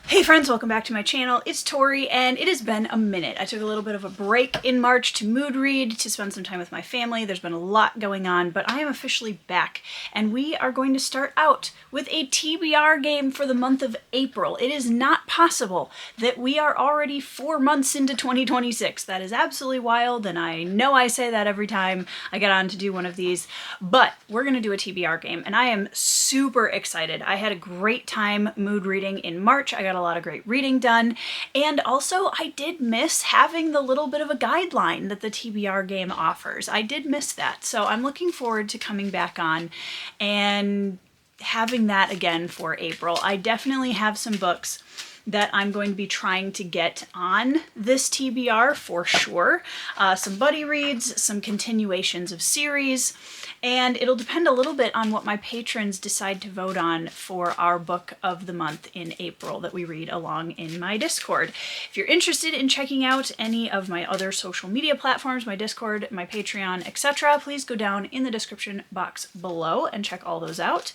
Hey friends, welcome back to my channel. It's Tori and it has been a minute. I took a little bit of a break in March to mood read, to spend some time with my family. There's been a lot going on, but I am officially back and we are going to start out with a TBR game for the month of April. It is not possible that we are already 4 months into 2026. That is absolutely wild, and I know I say that every time I get on to do one of these, but we're going to do a TBR game and I am super excited. I had a great time mood reading in March. I got a lot of great reading done, and also I did miss having the little bit of a guideline that the TBR game offers. I did miss that, so I'm looking forward to coming back on and having that again for April. I definitely have some books that I'm going to be trying to get on this TBR for sure. Some buddy reads, some continuations of series, and it'll depend a little bit on what my patrons decide to vote on for our book of the month in April that we read along in my Discord. If you're interested in checking out any of my other social media platforms, my Discord, my Patreon, etc., please go down in the description box below and check all those out.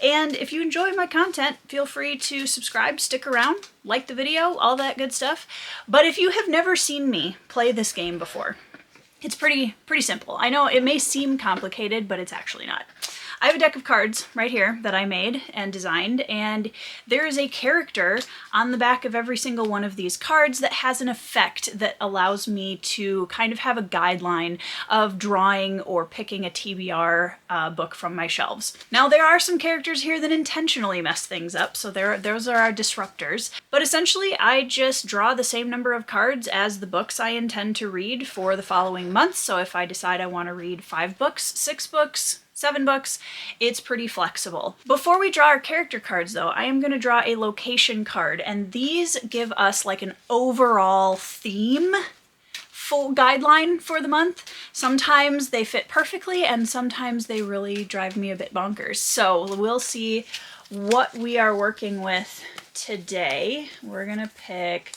And if you enjoy my content, feel free to subscribe, stick around, like the video, all that good stuff. But if you have never seen me play this game before, it's pretty simple. I know it may seem complicated, but it's actually not. I have a deck of cards right here that I made and designed, and there is a character on the back of every single one of these cards that has an effect that allows me to kind of have a guideline of drawing or picking a TBR book from my shelves. Now, there are some characters here that intentionally mess things up, so those are our disruptors. But essentially, I just draw the same number of cards as the books I intend to read for the following month. So if I decide I want to read 5 books, 6 books, 7 books, it's pretty flexible. Before we draw our character cards though, I am going to draw a location card, and these give us like an overall theme full guideline for the month. Sometimes they fit perfectly and sometimes they really drive me a bit bonkers. So we'll see what we are working with today. We're gonna pick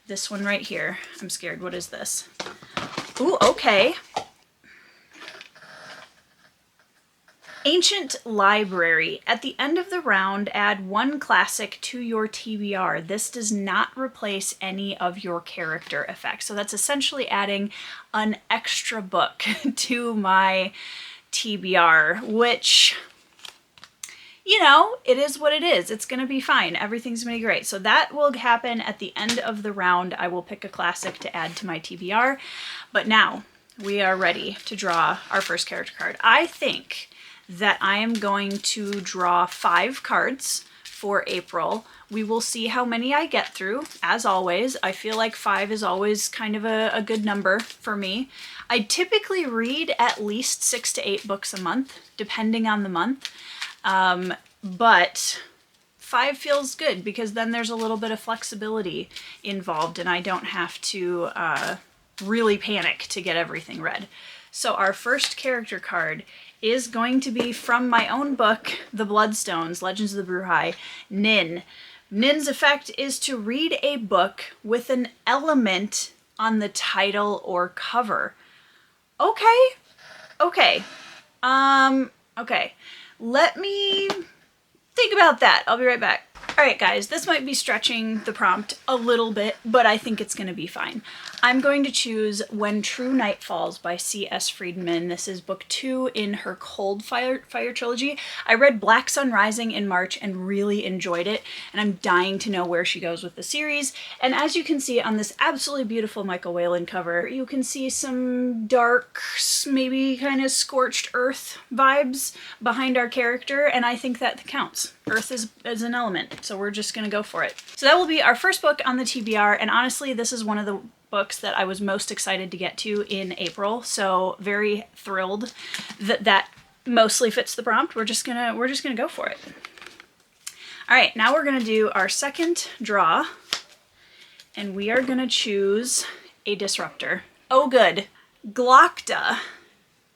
this one right here. I'm scared. What is this? Ooh, okay. Ancient Library. At the end of the round, add 1 classic to your TBR. This does not replace any of your character effects. So that's essentially adding an extra book to my TBR, which, you know, it is what it is. It's going to be fine. Everything's going to be great. So that will happen at the end of the round. I will pick a classic to add to my TBR. But now we are ready to draw our first character card. I think that I am going to draw 5 cards for April. We will see how many I get through. As always, I feel like 5 is always kind of a good number for me. I typically read at least 6 to 8 books a month, depending on the month. But 5 feels good because then there's a little bit of flexibility involved and I don't have to really panic to get everything read. So our first character card is going to be from my own book, The Bloodstones, Legends of the Bruhai, Nin. Nin's effect is to read a book with an element on the title or cover. Okay. Okay. Okay. Let me think about that. I'll be right back. All right, guys, this might be stretching the prompt a little bit, but I think it's going to be fine. I'm going to choose When True Night Falls by C.S. Friedman. This is book 2 in her Cold Fire trilogy. I read Black Sun Rising in March and really enjoyed it, and I'm dying to know where she goes with the series. And as you can see on this absolutely beautiful Michael Whelan cover, you can see some dark, maybe kind of scorched earth vibes behind our character, and I think that counts. Earth is an element, so we're just gonna go for it. So that will be our first book on the TBR, and honestly, this is one of the books that I was most excited to get to in April, so very thrilled that that mostly fits the prompt. We're just gonna go for it. All right, now we're gonna do our second draw, and we are gonna choose a disruptor. Oh good. Glokta.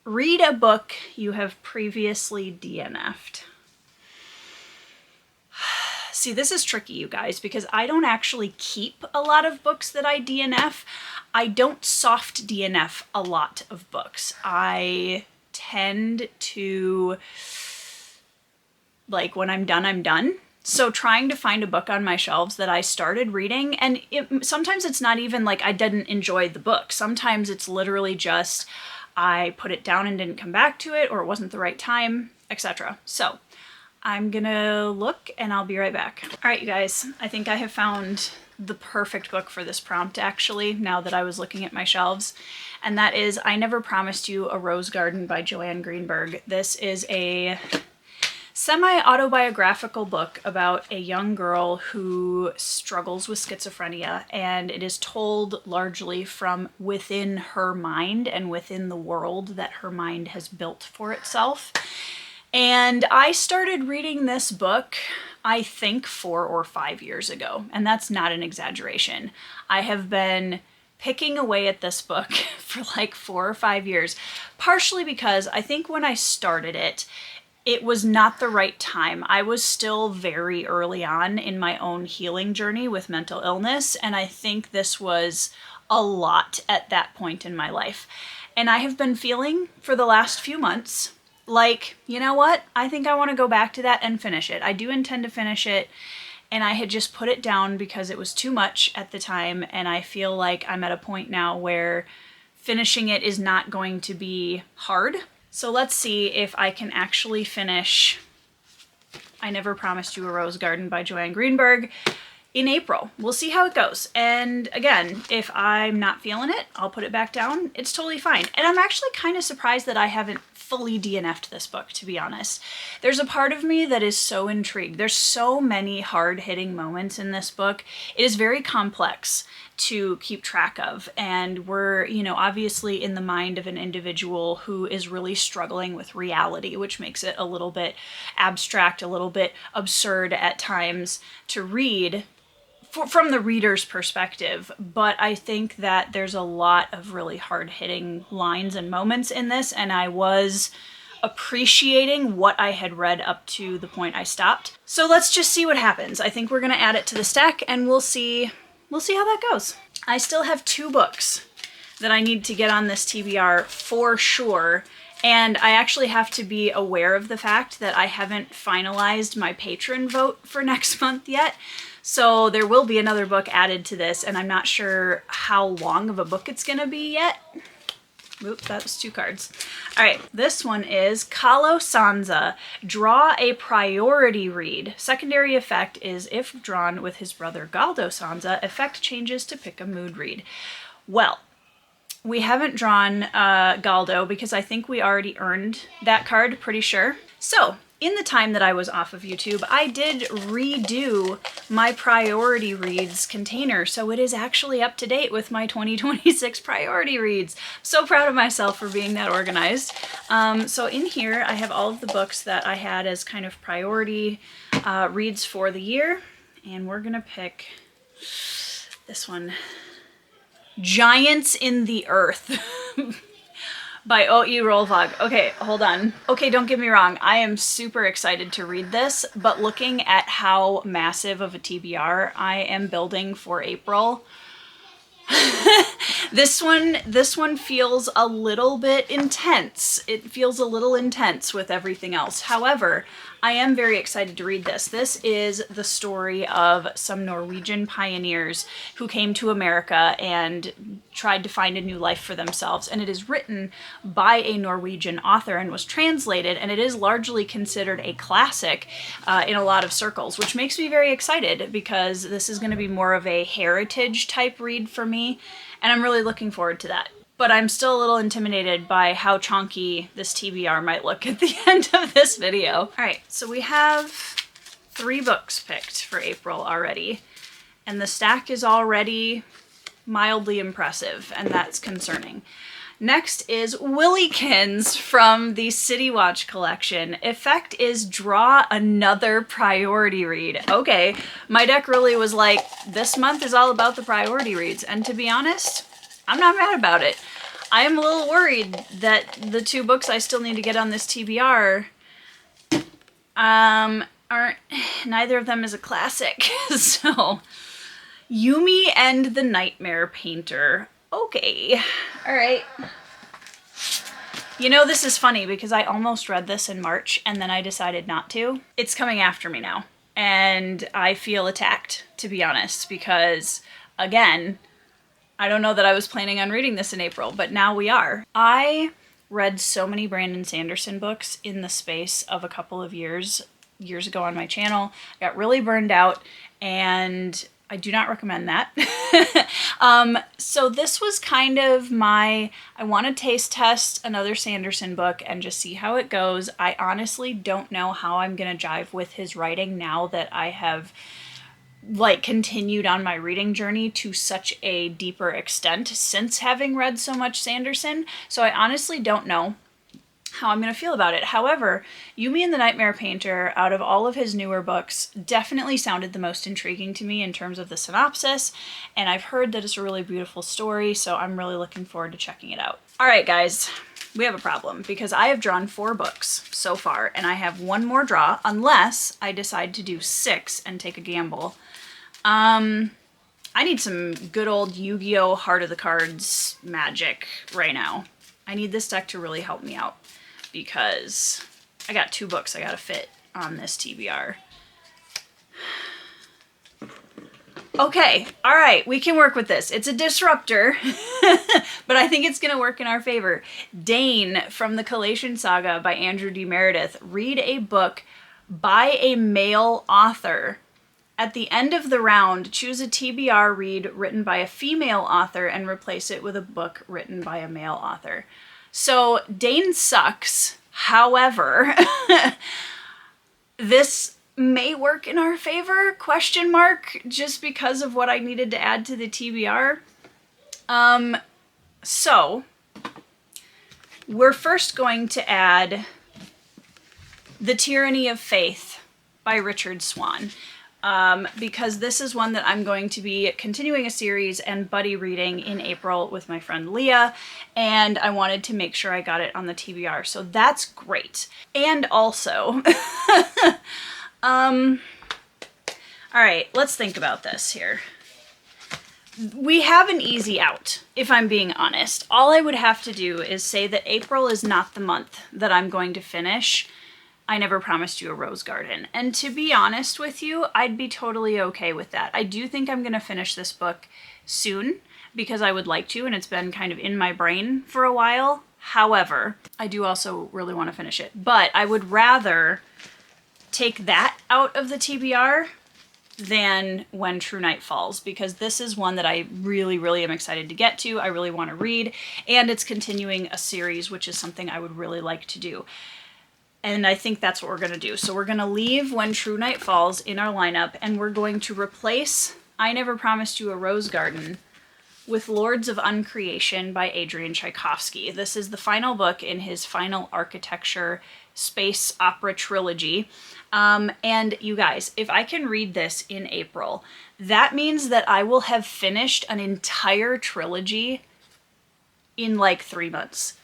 Read a book you have previously DNF'd. See, this is tricky, you guys, because I don't actually keep a lot of books that I DNF. I don't soft DNF a lot of books. I tend to, like, when I'm done, I'm done. So trying to find a book on my shelves that I started reading, and sometimes it's not even like I didn't enjoy the book. Sometimes it's literally just I put it down and didn't come back to it, or it wasn't the right time, etc. So I'm gonna look and I'll be right back. All right, you guys, I think I have found the perfect book for this prompt, actually, now that I was looking at my shelves. And that is I Never Promised You a Rose Garden by Joanne Greenberg. This is a semi-autobiographical book about a young girl who struggles with schizophrenia, and it is told largely from within her mind and within the world that her mind has built for itself. And I started reading this book, I think 4 or 5 years ago, and that's not an exaggeration. I have been picking away at this book for like 4 or 5 years, partially because I think when I started it, it was not the right time. I was still very early on in my own healing journey with mental illness, and I think this was a lot at that point in my life. And I have been feeling for the last few months like, you know what? I think I want to go back to that and finish it. I do intend to finish it, and I had just put it down because it was too much at the time, and I feel like I'm at a point now where finishing it is not going to be hard. So let's see if I can actually finish I Never Promised You a Rose Garden by Joanne Greenberg in April. We'll see how it goes. And again, if I'm not feeling it, I'll put it back down. It's totally fine. And I'm actually kind of surprised that I haven't fully DNF'd this book, to be honest. There's a part of me that is so intrigued. There's so many hard-hitting moments in this book. It is very complex to keep track of, and we're, you know, obviously in the mind of an individual who is really struggling with reality, which makes it a little bit abstract, a little bit absurd at times to read from the reader's perspective. But I think that there's a lot of really hard-hitting lines and moments in this, and I was appreciating what I had read up to the point I stopped. So let's just see what happens. I think we're gonna add it to the stack, and we'll see how that goes. I still have 2 books that I need to get on this TBR for sure, and I actually have to be aware of the fact that I haven't finalized my patron vote for next month yet. So there will be another book added to this, and I'm not sure how long of a book it's gonna be yet. Oop, that was 2 cards. All right, this one is Kalo Sansa, Draw a Priority Read. Secondary effect is if drawn with his brother Galdo Sansa, effect changes to pick a mood read. Well, we haven't drawn Galdo because I think we already earned that card, pretty sure. So, in the time that I was off of YouTube, I did redo my priority reads container, so it is actually up to date with my 2026 priority reads. So proud of myself for being that organized. So in here, I have all of the books that I had as kind of priority reads for the year, and we're gonna pick this one, Giants in the Earth. By O.E. Rolvog. Okay, hold on. Okay, don't get me wrong. I am super excited to read this, but looking at how massive of a TBR I am building for April, this one feels a little bit intense. It feels a little intense with everything else. However, I am very excited to read this. This is the story of some Norwegian pioneers who came to America and tried to find a new life for themselves. And it is written by a Norwegian author and was translated, and it is largely considered a classic in a lot of circles, which makes me very excited because this is going to be more of a heritage type read for me, and I'm really looking forward to that. But I'm still a little intimidated by how chonky this TBR might look at the end of this video. All right, so we have 3 books picked for April already, and the stack is already mildly impressive, and that's concerning. Next is Willykins from the City Watch collection. Effect is draw another priority read. Okay, my deck really was like, this month is all about the priority reads, and to be honest, I'm not mad about it. I am a little worried that the 2 books I still need to get on this TBR aren't, neither of them is a classic. So, Yumi and the Nightmare Painter. Okay, all right. You know, this is funny because I almost read this in March and then I decided not to. It's coming after me now. And I feel attacked, to be honest, because again, I don't know that I was planning on reading this in April, but now we are. I read so many Brandon Sanderson books in the space of a couple of years ago on my channel. I got really burned out, and I do not recommend that. So this was kind of I want to taste test another Sanderson book and just see how it goes. I honestly don't know how I'm going to jive with his writing now that I have like continued on my reading journey to such a deeper extent since having read so much Sanderson. So I honestly don't know how I'm going to feel about it. However, Yumi and the Nightmare Painter, out of all of his newer books, definitely sounded the most intriguing to me in terms of the synopsis, and I've heard that it's a really beautiful story, so I'm really looking forward to checking it out. All right, guys, we have a problem because I have drawn 4 books so far, and I have 1 more draw, unless I decide to do 6 and take a gamble. I need some good old Yu-Gi-Oh! Heart of the Cards magic right now. I need this deck to really help me out because I got 2 books I gotta fit on this TBR. Okay, all right, we can work with this. It's a disruptor, but I think it's gonna work in our favor. Dane from the Collation Saga by Andrew D. Meredith. Read a book by a male author. At the end of the round, choose a TBR read written by a female author and replace it with a book written by a male author. So Dane sucks. However, this may work in our favor, question mark, just because of what I needed to add to the TBR. So we're first going to add The Tyranny of Faith by Richard Swan. Because this is one that I'm going to be continuing a series and buddy reading in April with my friend Leah, and I wanted to make sure I got it on the TBR, so that's great. And also, all right, let's think about this here. We have an easy out, if I'm being honest. All I would have to do is say that April is not the month that I'm going to finish I Never Promised You a Rose Garden. And to be honest with you, I'd be totally okay with that. I do think I'm going to finish this book soon because I would like to, and it's been kind of in my brain for a while. However, I do also really want to finish it. But I would rather take that out of the TBR than When True Night Falls, because this is one that I really, really am excited to get to. I really want to read, and it's continuing a series, which is something I would really like to do. And I think that's what we're going to do. So we're going to leave When True Night Falls in our lineup, and we're going to replace I Never Promised You a Rose Garden with Lords of Uncreation by Adrian Tchaikovsky. This is the final book in his final architecture space opera trilogy. And you guys, if I can read this in April, that means that I will have finished an entire trilogy in like 3 months,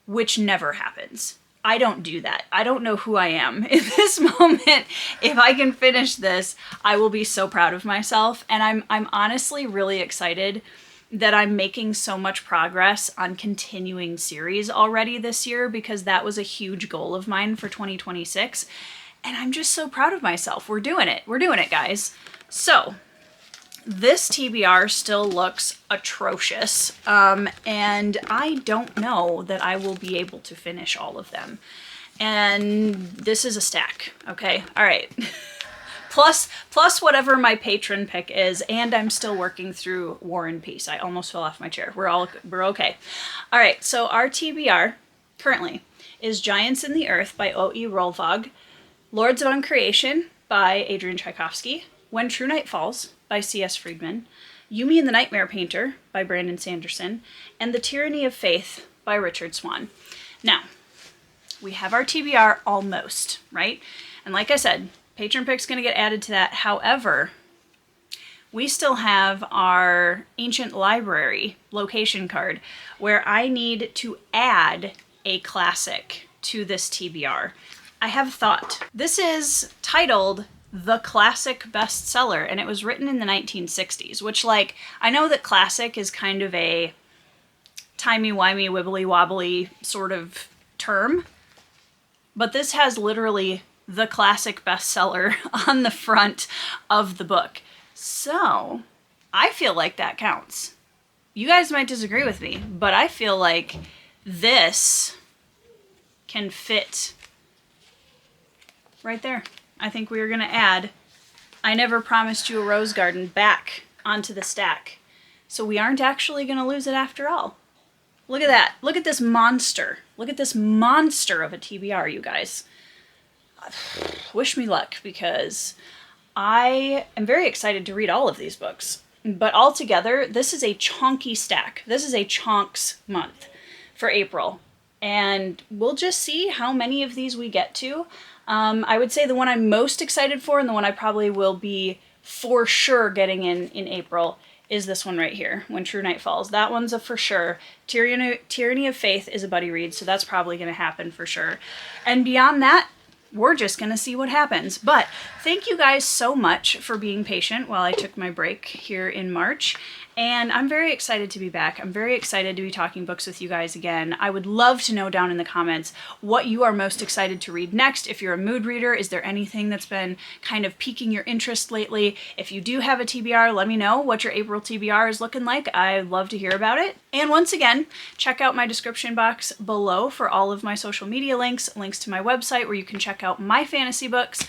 which never happens. I don't do that. I don't know who I am. In this moment, if I can finish this, I will be so proud of myself. And I'm honestly really excited that I'm making so much progress on continuing series already this year, because that was a huge goal of mine for 2026. And I'm just so proud of myself. We're doing it. We're doing it, guys. So this TBR still looks atrocious, and I don't know that I will be able to finish all of them. And this is a stack, okay? All right. Plus whatever my patron pick is, and I'm still working through War and Peace. I almost fell off my chair. We're okay. All right, so our TBR currently is Giants in the Earth by O.E. Rolvag, Lords of Uncreation by Adrian Tchaikovsky, When True Night Falls by C.S. Friedman, Yumi and the Nightmare Painter by Brandon Sanderson, and The Tyranny of Faith by Richard Swan. Now, we have our TBR almost, right? And like I said, patron pick's going to get added to that. However, we still have our Ancient Library location card where I need to add a classic to this TBR. I have thought. This is titled The Classic Bestseller, and it was written in the 1960s, which, like, I know that classic is kind of a timey-wimey, wibbly-wobbly sort of term, but this has literally the classic bestseller on the front of the book. So I feel like that counts. You guys might disagree with me, but I feel like this can fit right there. I think we are going to add I Never Promised You a Rose Garden back onto the stack. So we aren't actually going to lose it after all. Look at that. Look at this monster. Look at this monster of a TBR, you guys. Wish me luck, because I am very excited to read all of these books. But altogether, this is a chonky stack. This is a Chonks month for April. And we'll just see how many of these we get to. I would say the one I'm most excited for, and the one I probably will be for sure getting in April, is this one right here, When True Night Falls. That one's a for sure. Tyranny of Faith is a buddy read, so that's probably going to happen for sure. And beyond that, we're just going to see what happens. But thank you guys so much for being patient while I took my break here in March. And I'm very excited to be back. I'm very excited to be talking books with you guys again. I would love to know down in the comments what you are most excited to read next. If you're a mood reader, is there anything that's been kind of piquing your interest lately? If you do have a TBR, let me know what your April TBR is looking like. I'd love to hear about it. And once again, check out my description box below for all of my social media links, links to my website where you can check out my fantasy books.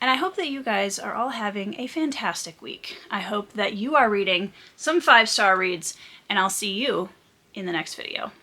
And I hope that you guys are all having a fantastic week. I hope that you are reading some 5-star reads, and I'll see you in the next video.